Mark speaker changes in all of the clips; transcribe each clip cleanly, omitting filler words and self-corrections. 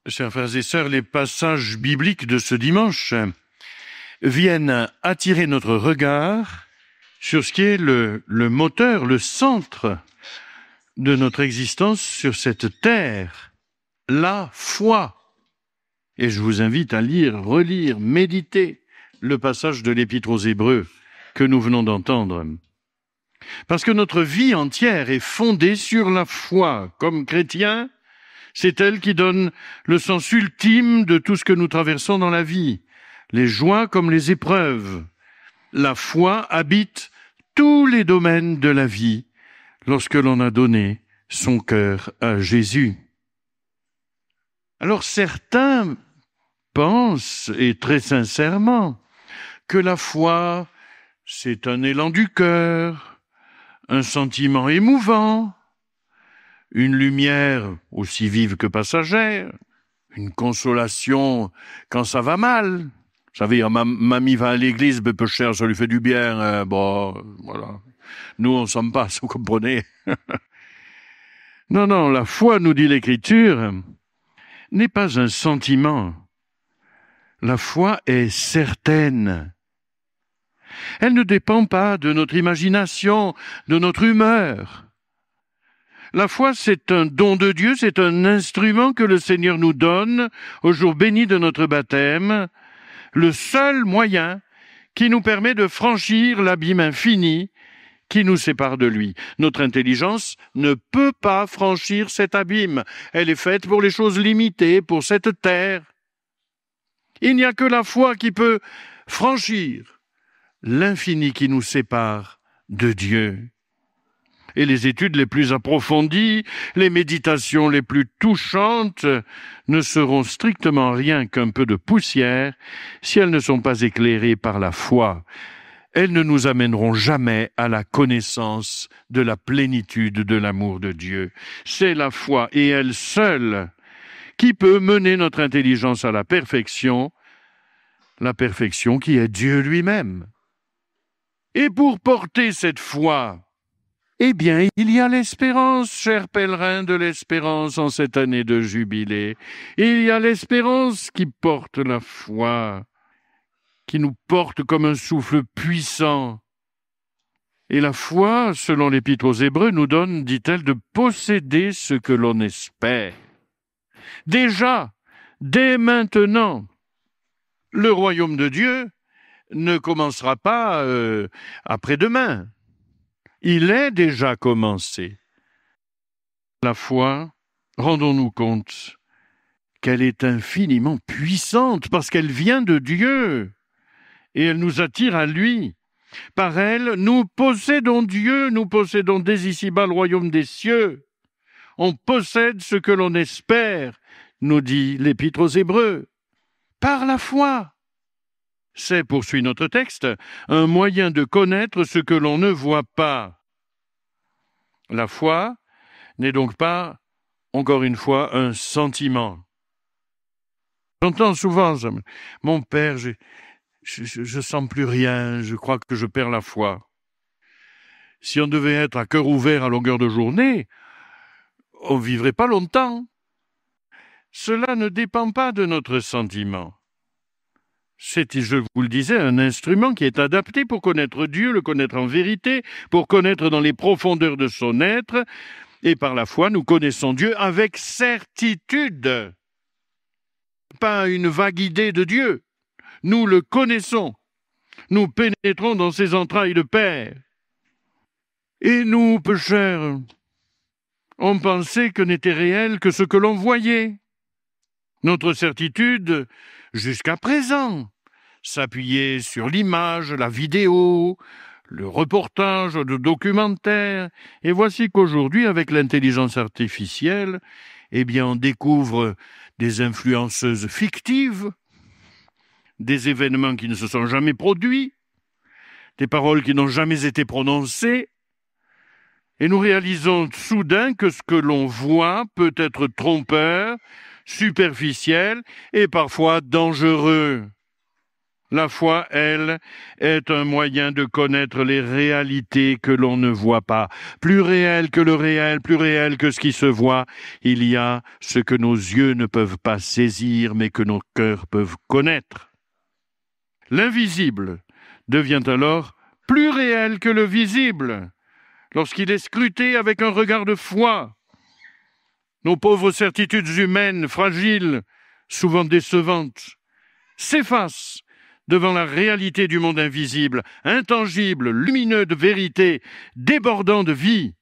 Speaker 1: Chers frères et sœurs, les passages bibliques de ce dimanche viennent attirer notre regard sur ce qui est le moteur, le centre de notre existence sur cette terre, la foi. Et je vous invite à lire, relire, méditer le passage de l'Épître aux Hébreux que nous venons d'entendre. Parce que notre vie entière est fondée sur la foi. Comme chrétiens, c'est elle qui donne le sens ultime de tout ce que nous traversons dans la vie, les joies comme les épreuves. La foi habite tous les domaines de la vie lorsque l'on a donné son cœur à Jésus. Alors certains pensent, et très sincèrement, que la foi, c'est un élan du cœur, un sentiment émouvant, une lumière aussi vive que passagère, une consolation quand ça va mal. Vous savez, mamie va à l'église, peu cher, ça lui fait du bien. Voilà. Nous, on s'en passe, vous comprenez. Non, la foi, nous dit l'Écriture, n'est pas un sentiment. La foi est certaine. Elle ne dépend pas de notre imagination, de notre humeur. La foi, c'est un don de Dieu, c'est un instrument que le Seigneur nous donne au jour béni de notre baptême, le seul moyen qui nous permet de franchir l'abîme infini qui nous sépare de lui. Notre intelligence ne peut pas franchir cet abîme. Elle est faite pour les choses limitées, pour cette terre. Il n'y a que la foi qui peut franchir l'infini qui nous sépare de Dieu. Et les études les plus approfondies, les méditations les plus touchantes ne seront strictement rien qu'un peu de poussière si elles ne sont pas éclairées par la foi. Elles ne nous amèneront jamais à la connaissance de la plénitude de l'amour de Dieu. C'est la foi et elle seule qui peut mener notre intelligence à la perfection qui est Dieu lui-même. Et pour porter cette foi, eh bien, il y a l'espérance, chers pèlerins de l'espérance en cette année de jubilé. Il y a l'espérance qui porte la foi, qui nous porte comme un souffle puissant. Et la foi, selon l'Épître aux Hébreux, nous donne, dit-elle, de posséder ce que l'on espère. Déjà, dès maintenant, le royaume de Dieu ne commencera pas après-demain. Il est déjà commencé. La foi, rendons-nous compte qu'elle est infiniment puissante parce qu'elle vient de Dieu et elle nous attire à lui. Par elle, nous possédons Dieu, nous possédons dès ici-bas le royaume des cieux. On possède ce que l'on espère, nous dit l'Épître aux Hébreux, par la foi. C'est, poursuit notre texte, un moyen de connaître ce que l'on ne voit pas. La foi n'est donc pas, encore une fois, un sentiment. J'entends souvent, mon père, je sens plus rien, je crois que je perds la foi. Si on devait être à cœur ouvert à longueur de journée, on vivrait pas longtemps. Cela ne dépend pas de notre sentiment. C'est, je vous le disais, un instrument qui est adapté pour connaître Dieu, le connaître en vérité, pour connaître dans les profondeurs de son être, et par la foi, nous connaissons Dieu avec certitude. Pas une vague idée de Dieu. Nous le connaissons. Nous pénétrons dans ses entrailles de Père. Et nous, pécheurs, on pensait que n'était réel que ce que l'on voyait. Notre certitude, jusqu'à présent, s'appuyait sur l'image, la vidéo, le reportage, le documentaire. Et voici qu'aujourd'hui, avec l'intelligence artificielle, on découvre des influenceuses fictives, des événements qui ne se sont jamais produits, des paroles qui n'ont jamais été prononcées. Et nous réalisons soudain que ce que l'on voit peut être trompeur, superficiel et parfois dangereux. La foi, elle, est un moyen de connaître les réalités que l'on ne voit pas. Plus réel que le réel, plus réel que ce qui se voit, il y a ce que nos yeux ne peuvent pas saisir, mais que nos cœurs peuvent connaître. L'invisible devient alors plus réel que le visible, lorsqu'il est scruté avec un regard de foi. Nos pauvres certitudes humaines, fragiles, souvent décevantes, s'effacent devant la réalité du monde invisible, intangible, lumineux de vérité, débordant de vie.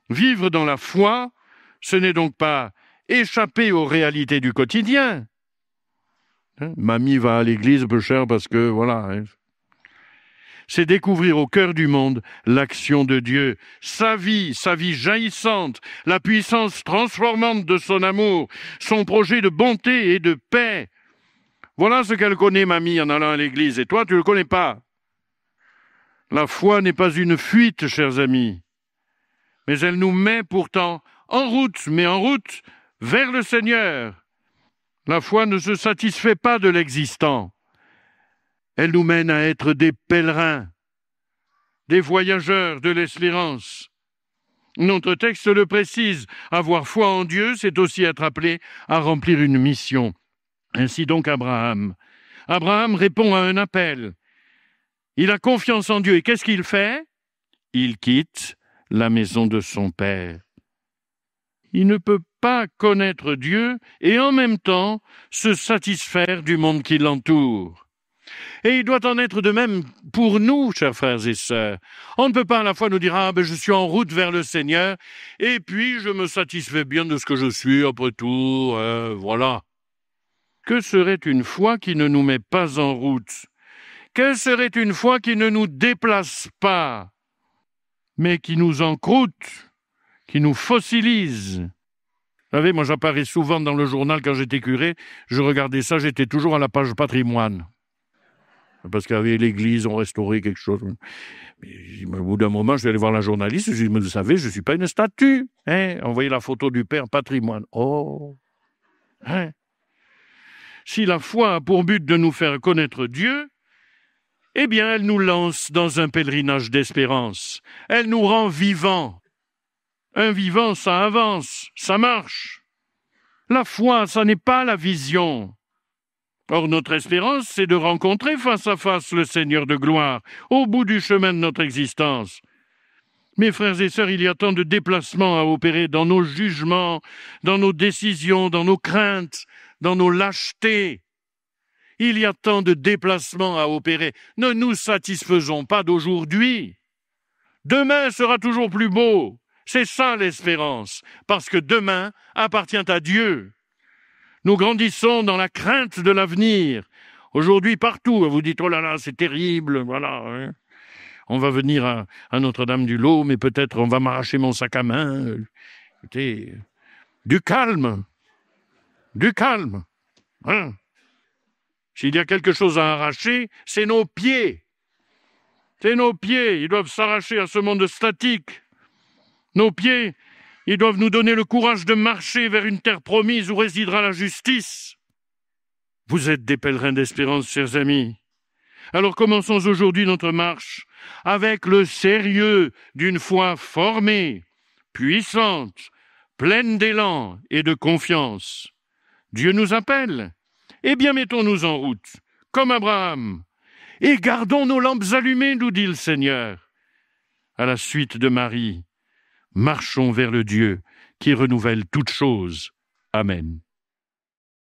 Speaker 1: Vivre dans la foi, ce n'est donc pas échapper aux réalités du quotidien. Mamie va à l'église peu cher parce que, voilà. C'est découvrir au cœur du monde l'action de Dieu, sa vie jaillissante, la puissance transformante de son amour, son projet de bonté et de paix. Voilà ce qu'elle connaît, mamie, en allant à l'église. Et toi, tu ne le connais pas. La foi n'est pas une fuite, chers amis. Mais elle nous met pourtant en route vers le Seigneur. La foi ne se satisfait pas de l'existant. Elle nous mène à être des pèlerins, des voyageurs de l'espérance. Notre texte le précise. Avoir foi en Dieu, c'est aussi être appelé à remplir une mission. Ainsi donc Abraham. Abraham répond à un appel. Il a confiance en Dieu et qu'est-ce qu'il fait? Il quitte la maison de son père. Il ne peut pas connaître Dieu et en même temps se satisfaire du monde qui l'entoure. Et il doit en être de même pour nous, chers frères et sœurs. On ne peut pas à la fois nous dire « je suis en route vers le Seigneur et puis je me satisfais bien de ce que je suis, après tout, voilà ». Que serait une foi qui ne nous met pas en route? Que serait une foi qui ne nous déplace pas, mais qui nous encroute, qui nous fossilise? Vous savez, moi j'apparais souvent dans le journal quand j'étais curé, je regardais ça, j'étais toujours à la page patrimoine. Parce qu'avec l'église, on restaurait quelque chose. Mais au bout d'un moment, je vais aller voir la journaliste, je dis, mais vous savez, je ne suis pas une statue. Envoyez la photo du père patrimoine. Oh. Si la foi a pour but de nous faire connaître Dieu, eh bien, elle nous lance dans un pèlerinage d'espérance. Elle nous rend vivants. Un vivant, ça avance, ça marche. La foi, ça n'est pas la vision. Or, notre espérance, c'est de rencontrer face à face le Seigneur de gloire, au bout du chemin de notre existence. Mes frères et sœurs, il y a tant de déplacements à opérer dans nos jugements, dans nos décisions, dans nos craintes, dans nos lâchetés. Il y a tant de déplacements à opérer. Ne nous satisfaisons pas d'aujourd'hui. Demain sera toujours plus beau. C'est ça l'espérance, parce que demain appartient à Dieu. Nous grandissons dans la crainte de l'avenir. Aujourd'hui, partout, vous dites « oh là là, c'est terrible, voilà. On va venir à Notre-Dame-du-Lot, mais peut-être on va m'arracher mon sac à main. » Écoutez, du calme. Du calme. S'il y a quelque chose à arracher, c'est nos pieds. C'est nos pieds. Ils doivent s'arracher à ce monde statique. Nos pieds, ils doivent nous donner le courage de marcher vers une terre promise où résidera la justice. Vous êtes des pèlerins d'espérance, chers amis. Alors commençons aujourd'hui notre marche avec le sérieux d'une foi formée, puissante, pleine d'élan et de confiance. Dieu nous appelle. Eh bien, mettons-nous en route, comme Abraham, et gardons nos lampes allumées, nous dit le Seigneur. À la suite de Marie, marchons vers le Dieu qui renouvelle toutes choses. Amen.